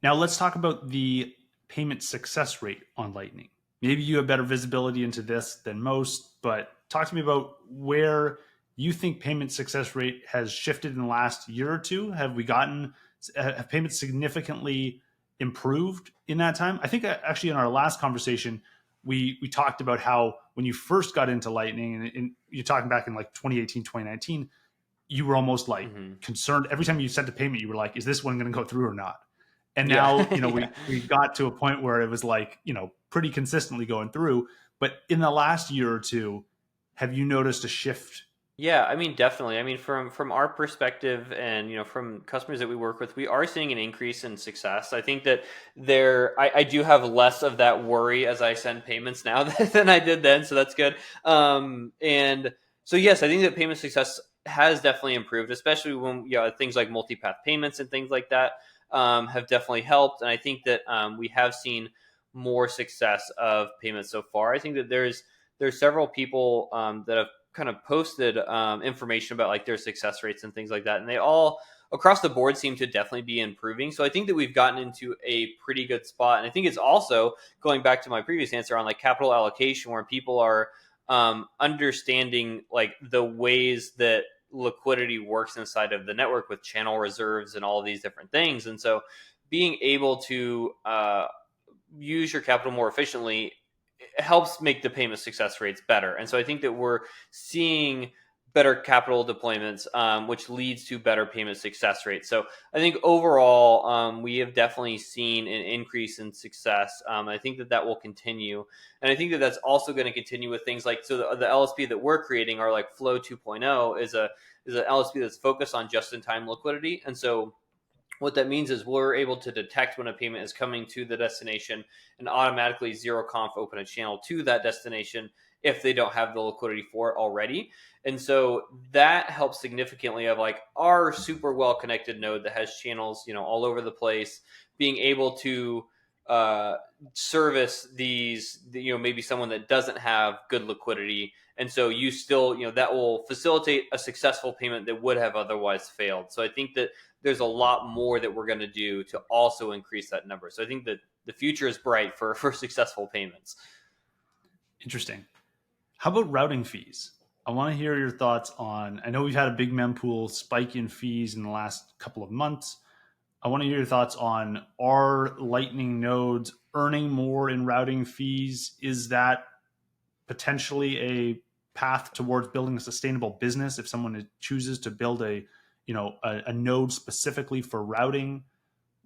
Now let's talk about the payment success rate on Lightning. Maybe you have better visibility into this than most, but talk to me about where you think payment success rate has shifted in the last year or two. Have payments significantly improved in that time? I think actually in our last conversation, we talked about how when you first got into Lightning, and you're talking back in like 2018, 2019, you were almost like concerned every time you sent a payment. You were like, "Is this one going to go through or not?" And now, Yeah. we got to a point where it was like, pretty consistently going through. But in the last year or two, have you noticed a shift? Yeah, I mean, definitely. I mean, from our perspective, and from customers that we work with, we are seeing an increase in success. I think that I do have less of that worry as I send payments now than I did then, so that's good. And so yes, I think that payment success has definitely improved, especially when things like multi-path payments and things like that have definitely helped. And I think that we have seen more success of payments so far. I think that there's several people that have kind of posted information about like their success rates and things like that, and they all across the board seem to definitely be improving. So I think that we've gotten into a pretty good spot, and I think it's also going back to my previous answer on like capital allocation, where people are understanding like the ways that liquidity works inside of the network with channel reserves and all of these different things. And so being able to use your capital more efficiently helps make the payment success rates better. And so I think that we're seeing better capital deployments, which leads to better payment success rates. So I think overall, we have definitely seen an increase in success. I think that will continue. And I think that that's also going to continue with things like, so the LSP that we're creating, our like Flow 2.0, is an LSP that's focused on just-in-time liquidity. And so what that means is we're able to detect when a payment is coming to the destination and automatically zero conf open a channel to that destination if they don't have the liquidity for it already. And so that helps significantly of like our super well connected node that has channels, all over the place, being able to service these, maybe someone that doesn't have good liquidity. And so you still, that will facilitate a successful payment that would have otherwise failed. So I think that there's a lot more that we're going to do to also increase that number. So I think that the future is bright for successful payments. Interesting. How about routing fees? I want to hear your thoughts on. I know we've had a big mempool spike in fees in the last couple of months. I want to hear your thoughts on, are Lightning nodes earning more in routing fees? Is that potentially a path towards building a sustainable business if someone chooses to build a node specifically for routing?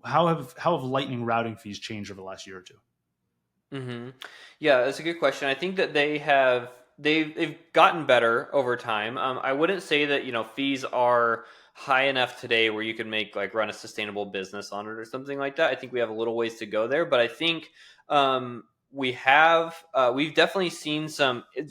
How have Lightning routing fees changed over the last year or two? Mm-hmm. Yeah, that's a good question. I think that they've gotten better over time. I wouldn't say that fees are high enough today where you can make like run a sustainable business on it or something like that. I think we have a little ways to go there, but I think we've definitely seen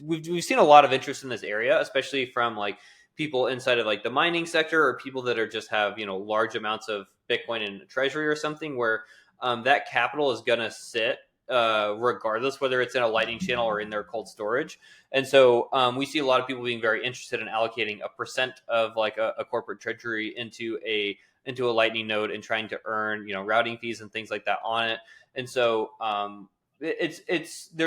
we've seen a lot of interest in this area, especially from like people inside of like the mining sector or people that are just have large amounts of Bitcoin in treasury or something where that capital is going to sit regardless whether it's in a Lightning channel or in their cold storage. And so we see a lot of people being very interested in allocating a percent of like a corporate treasury into a Lightning node and trying to earn routing fees and things like that on it. And so there's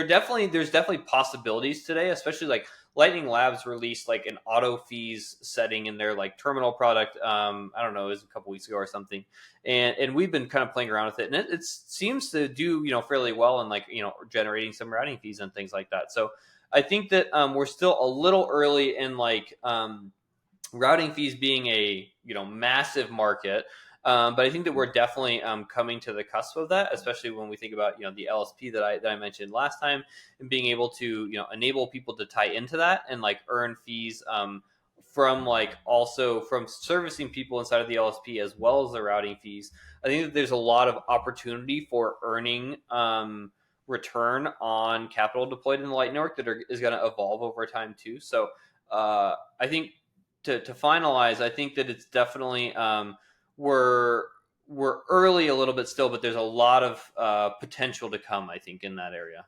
definitely possibilities today, especially like Lightning Labs released like an auto fees setting in their like terminal product. I don't know, it was a couple weeks ago or something, and we've been kind of playing around with it, and it seems to do fairly well in like generating some routing fees and things like that. So I think that we're still a little early in like routing fees being a massive market. But I think that we're definitely coming to the cusp of that, especially when we think about the LSP that I mentioned last time, and being able to enable people to tie into that and like earn fees from like also from servicing people inside of the LSP as well as the routing fees. I think that there's a lot of opportunity for earning return on capital deployed in the Lightning Network that is going to evolve over time too. So I think to finalize, I think that it's definitely we're early a little bit still, but there's a lot of potential to come, I think, in that area.